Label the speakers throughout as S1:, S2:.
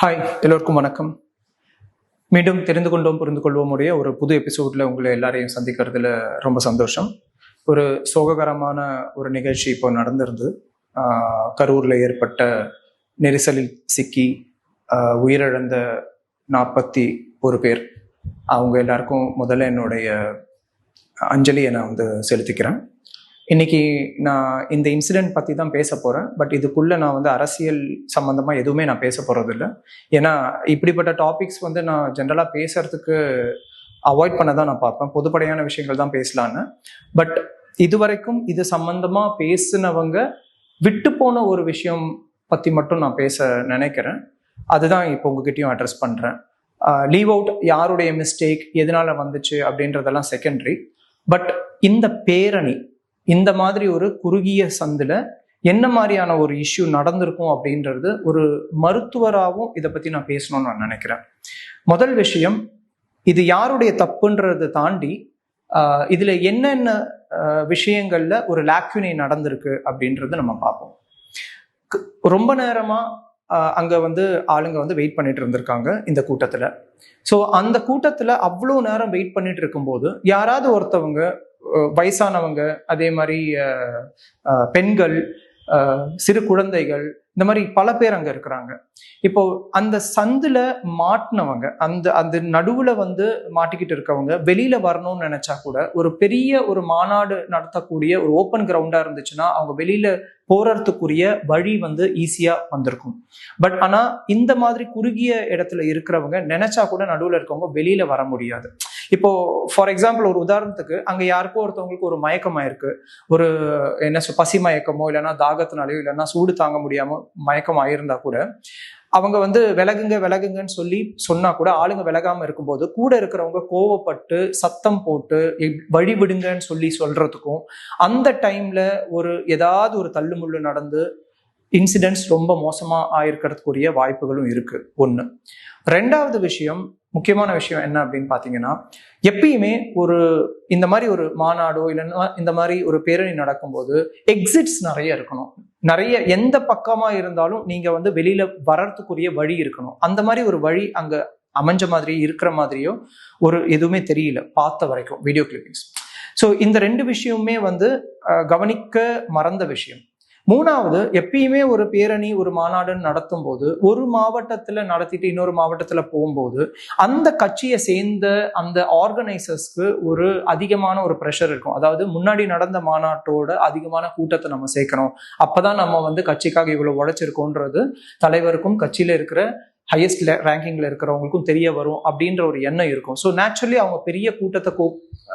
S1: Hi, எல்லோருக்கும் வணக்கம். மீண்டும் தெரிந்து கொண்டோம் புரிந்து கொள்வோம் உடைய ஒரு புது எபிசோட்ல உங்களை எல்லாரையும் சந்திக்கிறதுல ரொம்ப சந்தோஷம். ஒரு சோககரமான ஒரு நிகழ்ச்சி இப்போ நடந்திருந்து கரூர்ல ஏற்பட்ட நெரிசலில் சிக்கி உயிரிழந்த 41 பேர். அவங்க எல்லாருக்கும் முதல்ல என்னுடைய அஞ்சலியை நான் செலுத்திக்கிறேன். இன்னைக்கு நான் இந்த இன்சிடென்ட் பற்றி தான் பேச போகிறேன். பட் இதுக்குள்ளே நான் அரசியல் சம்மந்தமாக எதுவுமே நான் பேச போகிறது இல்லை. ஏன்னா இப்படிப்பட்ட டாபிக்ஸ் நான் ஜென்ரலாக பேசுறதுக்கு அவாய்ட் பண்ண தான் நான் பார்ப்பேன். பொதுப்படையான விஷயங்கள் தான் பேசலான்னு. பட் இதுவரைக்கும் இது சம்மந்தமாக பேசினவங்க விட்டு போன ஒரு விஷயம் பற்றி மட்டும் நான் பேச நினைக்கிறேன். அதுதான் இப்போ உங்ககிட்டயும் அட்ரஸ் பண்ணுறேன். லீவ் அவுட் யாருடைய மிஸ்டேக், எதனால வந்துச்சு அப்படின்றதெல்லாம் செகண்டரி. பட் இந்த பேரணி இந்த மாதிரி ஒரு குறுகிய சந்தில் என்ன மாதிரியான ஒரு இஷ்யூ நடந்திருக்கும் அப்படின்றது ஒரு மருத்துவராகவும் இதை பற்றி நான் பேசணும்னு நான் நினைக்கிறேன். முதல் விஷயம், இது யாருடைய தப்புன்றதை தாண்டி இதில் என்னென்ன விஷயங்கள்ல ஒரு லாக்யூனை நடந்திருக்கு அப்படின்றது நம்ம பார்ப்போம். ரொம்ப நேரமாக அங்கே ஆளுங்க வெயிட் பண்ணிட்டு இருந்திருக்காங்க இந்த கூட்டத்தில். ஸோ அந்த கூட்டத்தில் அவ்வளோ நேரம் வெயிட் பண்ணிட்டு இருக்கும்போது யாராவது ஒருத்தவங்க, வயசானவங்க, அதே மாதிரி பெண்கள், சிறு குழந்தைகள், இந்த மாதிரி பல பேர் அங்க இருக்கிறாங்க. இப்போ அந்த சந்துல மாட்டினவங்க, அந்த நடுவுல மாட்டிக்கிட்டு இருக்கவங்க வெளியில வரணும்னு நினைச்சா கூட ஒரு பெரிய ஒரு மாநாடு நடத்தக்கூடிய ஒரு ஓப்பன் கிரவுண்டா இருந்துச்சுன்னா அவங்க வெளியில போறதுக்குரிய வழி ஈஸியா வந்திருக்கும். பட் ஆனா இந்த மாதிரி குறுகிய இடத்துல இருக்கிறவங்க நினைச்சா கூட நடுவுல இருக்கவங்க வெளியில வர முடியாது. இப்போ ஃபார் எக்ஸாம்பிள், ஒரு உதாரணத்துக்கு அங்க யாருக்கோ ஒருத்தவங்களுக்கு ஒரு மயக்கமாயிருக்கு, ஒரு பசி மயக்கமோ இல்லைன்னா தாகத்தினாலேயோ இல்லைன்னா சூடு தாங்க முடியாம மயக்கம் ஆயிருந்தா கூட அவங்க விலகுங்கன்னு சொல்லி சொன்னா கூட ஆளுங்க விலகாம இருக்கும்போது கூட இருக்கிறவங்க கோவப்பட்டு சத்தம் போட்டு வழி விடுங்கன்னு சொல்லி சொல்றதுக்கும் அந்த டைம்ல ஏதாவது ஒரு தள்ளுமுள்ளு நடந்து இன்சிடென்ட்ஸ் ரொம்ப மோசமா ஆயிருக்கிறதுக்குரிய வாய்ப்புகளும் இருக்கு. ஒண்ணு. ரெண்டாவது விஷயம், முக்கியமான விஷயம் என்ன அப்படின்னு பாத்தீங்கன்னா, எப்பயுமே இந்த மாதிரி ஒரு மாநாடோ இல்லைன்னா இந்த மாதிரி ஒரு பேரணி நடக்கும்போது எக்ஸிட்ஸ் நிறைய இருக்கணும். நிறைய எந்த பக்கமா இருந்தாலும் நீங்க வெளியில வர்றதுக்குரிய வழி இருக்கணும். அந்த மாதிரி ஒரு வழி அங்க அமைஞ்ச மாதிரி இருக்கிற மாதிரியோ எதுவுமே தெரியல பார்த்த வரைக்கும் வீடியோ கிளிப்பிங்ஸ். ஸோ இந்த ரெண்டு விஷயமுமே கவனிக்க மறந்த விஷயம். மூணாவது, எப்பயுமே ஒரு பேரணி ஒரு மாநாடுன்னு நடத்தும் போது ஒரு மாவட்டத்துல நடத்திட்டு இன்னொரு மாவட்டத்துல போகும்போது அந்த கட்சியை சேர்ந்த அந்த ஆர்கனைசர்ஸ்க்கு அதிகமான ஒரு ப்ரெஷர் இருக்கும். அதாவது முன்னாடி நடந்த மாநாட்டோட அதிகமான கூட்டத்தை நம்ம சேர்க்கணும், அப்பதான் நம்ம கட்சிக்காக இவ்வளவு உழைச்சிருக்கோன்றது தலைவருக்கும் கட்சியில இருக்கிற ஹையஸ்ட் ரேங்கிங்ல இருக்கிறவங்களுக்கும் தெரிய வரும் அப்படின்ற ஒரு எண்ணம் இருக்கும். ஸோ நேச்சுரலி அவங்க பெரிய கூட்டத்தை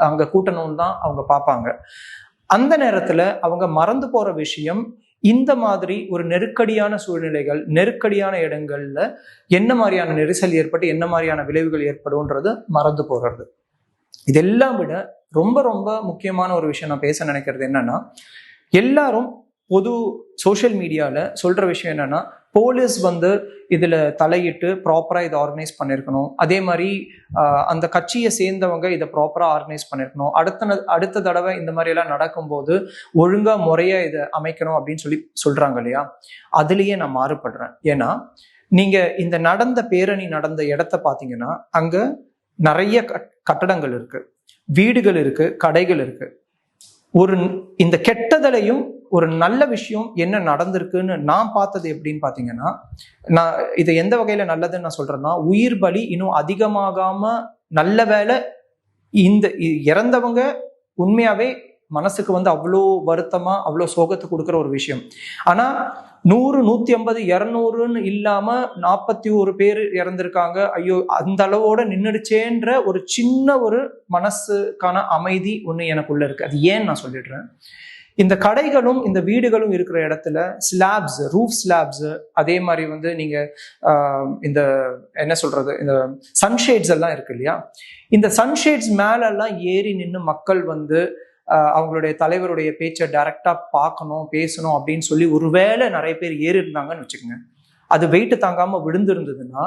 S1: அங்க கூட்டணும்னு தான் அவங்க பார்ப்பாங்க. அந்த நேரத்துல அவங்க மறந்து போற விஷயம், இந்த மாதிரி ஒரு நெருக்கடியான சூழ்நிலைகள், நெருக்கடியான இடங்கள்ல என்ன மாதிரியான நெரிசல் ஏற்பட்டு என்ன மாதிரியான விளைவுகள் ஏற்படும்ன்றது மறந்து போகிறது. இதெல்லாம் விட ரொம்ப ரொம்ப முக்கியமான ஒரு விஷயம் நான் பேச நினைக்கிறது என்னன்னா, எல்லாரும் பொது சோசியல் மீடியால சொல்ற விஷயம் என்னன்னா, போலீஸ் இதுல தலையிட்டு ப்ராப்பரா இதை ஆர்கனைஸ் பண்ணிருக்கணும், அதே மாதிரி அந்த கட்சியை சேர்ந்தவங்க இதை ப்ராப்பரா ஆர்கனைஸ் பண்ணிருக்கணும், அடுத்த தடவை இந்த மாதிரி எல்லாம் நடக்கும்போது ஒழுங்கா முறையா இதை அமைக்கணும் அப்படின்னு சொல்றாங்க இல்லையா. அதுலயே நான் மாறுபடுறேன். ஏன்னா நீங்க இந்த பேரணி நடந்த இடத்த பாத்தீங்கன்னா அங்க நிறைய கட்டடங்கள் இருக்கு, வீடுகள் இருக்கு, கடைகள் இருக்கு. இந்த கெட்டதலையும் ஒரு நல்ல விஷயம் என்ன நடந்திருக்குன்னு நான் பார்த்தது எப்படின்னு பாத்தீங்கன்னா, நான் இதை எந்த வகையில நல்லதுன்னு நான் சொல்றேன்னா, உயிர் பலி இன்னும் அதிகமாகாம நல்ல வேலை. இந்த இறந்தவங்க உண்மையாவே மனசுக்கு அவ்வளோ வருத்தமா அவ்வளோ சோகத்தை கொடுக்குற ஒரு விஷயம். ஆனா 100, 150, 200ன்னு இல்லாம 41 பேர் இறந்திருக்காங்க. ஐயோ, அந்த அளவோட நின்றுடுச்சேன்ற ஒரு சின்ன மனசுக்கான அமைதி ஒண்ணு எனக்குள்ள இருக்கு. அது ஏன்னு நான் சொல்லிடுறேன். இந்த கடைகளும் இந்த வீடுகளும் இருக்கிற இடத்துல ஸ்லாப்ஸ், ரூஃப் ஸ்லாப்ஸ், அதே மாதிரி நீங்க இந்த இந்த சன்ஷேட்ஸ் எல்லாம் இருக்கு இல்லையா, இந்த சன்ஷேட்ஸ் மேல எல்லாம் ஏறி நின்று மக்கள் அவங்களுடைய தலைவருடைய பேச்சை டைரக்டா பார்க்கணும், பேசணும் அப்படின்னு சொல்லி ஒருவேளை நிறைய பேர் ஏறி இருந்தாங்கன்னு வச்சுக்கோங்க. அது வெயிட் தாங்காம விழுந்திருந்ததுன்னா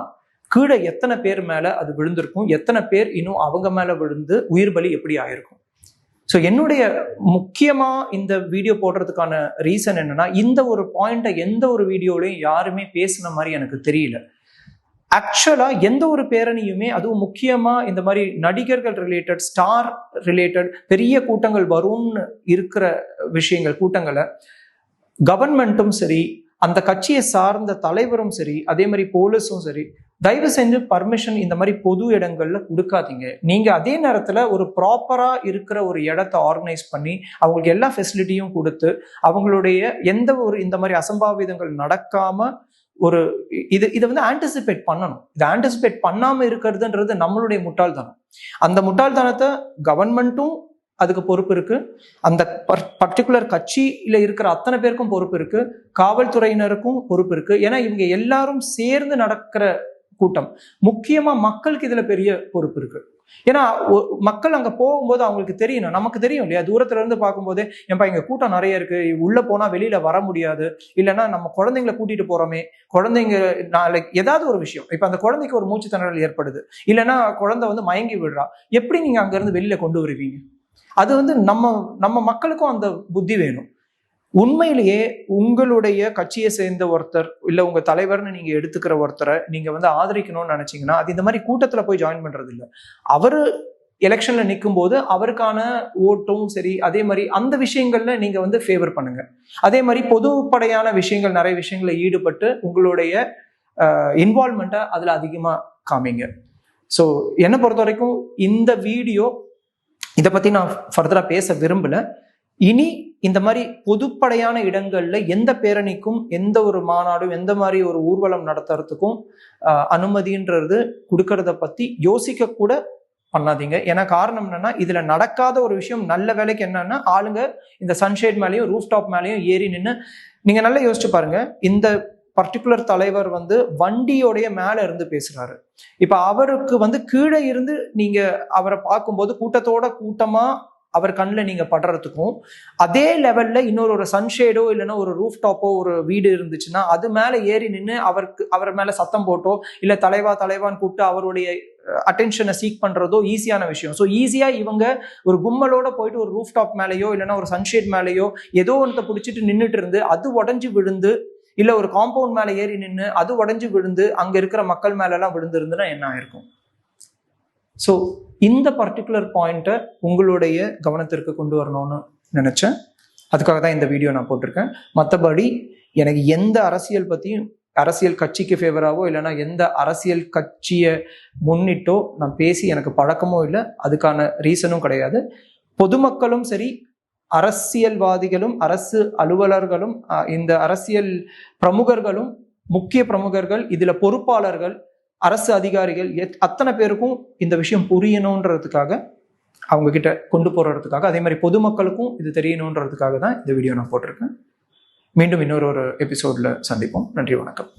S1: கீழே எத்தனை பேர் மேல அது விழுந்திருக்கும், எத்தனை பேர் இன்னும் அவங்க மேல விழுந்து உயிர் பலி எப்படி ஆயிருக்கும். ஸோ என்னுடைய முக்கியமா இந்த வீடியோ போடுறதுக்கான ரீசன் என்னன்னா, இந்த ஒரு பாயிண்ட்டை எந்த ஒரு வீடியோலையும் யாருமே பேசின மாதிரி எனக்கு தெரியல. ஆக்சுவலா எந்த ஒரு பேரணியுமே, அதுவும் முக்கியமா இந்த மாதிரி நடிகர்கள் ரிலேட்டட், ஸ்டார் ரிலேட்டட் பெரிய கூட்டங்கள் வரும்னு இருக்கிற விஷயங்கள், கூட்டங்களை கவர்மெண்ட்டும் சரி, அந்த கட்சியை சார்ந்த தலைவரும் சரி, அதே மாதிரி போலீஸும் சரி, தயவு செஞ்சு பர்மிஷன் இந்த மாதிரி பொது இடங்கள்ல கொடுக்காதீங்க. நீங்க அதே நேரத்துல ஒரு ப்ராப்பரா இருக்கிற ஒரு இடத்தை ஆர்கனைஸ் பண்ணி அவங்களுக்கு எல்லா ஃபெசிலிட்டியும் கொடுத்து அவங்களுடைய எந்த ஒரு இந்த மாதிரி அசம்பாவிதங்கள் நடக்காம ஒரு இதை வந்து ஆன்டிசிபேட் பண்ணணும். இதை ஆன்டிசிபேட் பண்ணாம இருக்கிறதுன்றது நம்மளுடைய முட்டாள்தனம். அந்த முட்டாள்தனத்தை கவர்மெண்ட்டும் அதுக்கு பொறுப்பு இருக்கு, அந்த பர்டிகுலர் கட்சியில இருக்கிற அத்தனை பேருக்கும் பொறுப்பு இருக்கு, காவல்துறையினருக்கும் பொறுப்பு இருக்கு. ஏன்னா இவங்க எல்லாரும் சேர்ந்து நடக்கிற கூட்டம். முக்கியமா மக்களுக்கு இதுல பெரிய பொறுப்பு இருக்கு. ஏன்னா மக்கள் அங்க போகும்போது அவங்களுக்கு தெரியணும், நமக்கு தெரியும் இல்லையா, தூரத்துல இருந்து பார்க்கும்போது ஏன்பா இங்க கூட்டம் நிறைய இருக்கு, உள்ள போனா வெளியில வர முடியாது, இல்லைன்னா நம்ம குழந்தைங்களை கூட்டிட்டு போறோமே, குழந்தைங்க நாளைக்கு ஏதாவது ஒரு விஷயம், இப்ப அந்த குழந்தைக்கு ஒரு மூச்சு திணறல் ஏற்படுது, இல்லைன்னா குழந்தை வந்து மயங்கி விடுறா, எப்படி நீங்க அங்க இருந்து வெளியில கொண்டு வருவீங்க? அது வந்து நம்ம மக்களுக்கும் அந்த புத்தி வேணும். உண்மையிலேயே உங்களுடைய கட்சியை சேர்ந்த ஒருத்தர் இல்ல உங்க தலைவர்னு நீங்க எடுத்துக்கிற ஒருத்தரை நீங்க வந்து ஆதரிக்கணும்னு நினைச்சீங்கன்னா அது இந்த மாதிரி கூட்டத்துல போய் ஜாயின் பண்றது இல்லை. அவரு எலெக்ஷன்ல நிற்கும் போது அவருக்கான ஓட்டும் சரி, அதே மாதிரி அந்த விஷயங்கள்ல நீங்க வந்து ஃபேவர் பண்ணுங்க. அதே மாதிரி பொதுப்படையான விஷயங்கள், நிறைய விஷயங்களை ஈடுபட்டு உங்களுடைய இன்வால்மெண்ட்டை அதுல அதிகமா காமிங்க. ஸோ என்னை பொறுத்த வரைக்கும் இந்த வீடியோ இதை பத்தி நான் ஃபர்தரா பேச விரும்பல. இனி இந்த மாதிரி பொதுப்படையான இடங்கள்ல எந்த பேரணிக்கும், எந்த ஒரு மாநாடும், எந்த மாதிரி ஒரு ஊர்வலம் நடத்துறதுக்கும் அனுமதின்றது கொடுக்கறத பத்தி யோசிக்க கூட பண்ணாதீங்க. ஏன்னா காரணம் என்னன்னா, இதுல நடக்காத ஒரு விஷயம் நல்ல வேலைக்கு என்னன்னா, ஆளுங்க இந்த சன்ஷேட் மேலேயும் ரூஃப் டாப் மேலேயும் ஏறி நின்று, நீங்க நல்லா யோசிச்சு பாருங்க, இந்த பர்டிகுலர் தலைவர் வந்து வண்டியோடைய மேல இருந்து பேசுறாரு. இப்ப அவருக்கு வந்து கீழே இருந்து நீங்க அவரை பார்க்கும்போது கூட்டத்தோட கூட்டமா அவர் கண்ணில் நீங்க படுறதுக்கும், அதே லெவல்ல இன்னொரு சன்ஷேடோ இல்லைன்னா ஒரு ரூஃப் டாப்போ ஒரு வீடு இருந்துச்சுன்னா அது மேல ஏறி நின்று அவர் மேல சத்தம் போட்டோ இல்ல தலைவான்னு கூப்பிட்டு அவருடைய அட்டென்ஷனை சீக் பண்றதோ ஈஸியான விஷயம். ஸோ ஈஸியா இவங்க ஒரு கும்மலோட போயிட்டு ஒரு ரூஃப் டாப் மேலேயோ இல்லைன்னா ஒரு சன்ஷேட் மேலேயோ ஏதோ ஒன்றத்தை பிடிச்சிட்டு நின்றுட்டு இருந்து அது உடஞ்சி விழுந்து, இல்ல ஒரு காம்பவுண்ட் மேல ஏறி நின்று அது உடஞ்சி விழுந்து அங்க இருக்கிற மக்கள் மேல எல்லாம் விழுந்து இருந்துன்னா என்ன ஆயிருக்கும்? ஸோ இந்த பர்டிகுலர் பாயிண்ட்டை உங்களுடைய கவனத்திற்கு கொண்டு வரணும்னு நினைச்சேன். அதுக்காக தான் இந்த வீடியோ நான் போட்டிருக்கேன். மற்றபடி எனக்கு எந்த அரசியல் பற்றியும், அரசியல் கட்சிக்கு ஃபேவராகவோ இல்லைன்னா எந்த அரசியல் கட்சியை முன்னிட்டோ நான் பேசி எனக்கு பழக்கமோ இல்லை, அதுக்கான ரீசனும் கிடையாது. பொதுமக்களும் சரி, அரசியல்வாதிகளும், அரசு அலுவலர்களும், இந்த அரசியல் பிரமுகர்களும், முக்கிய பிரமுகர்கள், இதுல பொறுப்பாளர்கள், அரசு அதிகாரிகள் அத்தனை பேருக்கும் இந்த விஷயம் புரியணுன்றதுக்காக, அவங்க கிட்ட கொண்டு போறதுக்காக, அதே மாதிரி பொதுமக்களுக்கும் இது தெரியணுன்றதுக்காக தான் இந்த வீடியோ நான் போட்டிருக்கேன். மீண்டும் இன்னொரு எபிசோட்ல சந்திப்போம். நன்றி, வணக்கம்.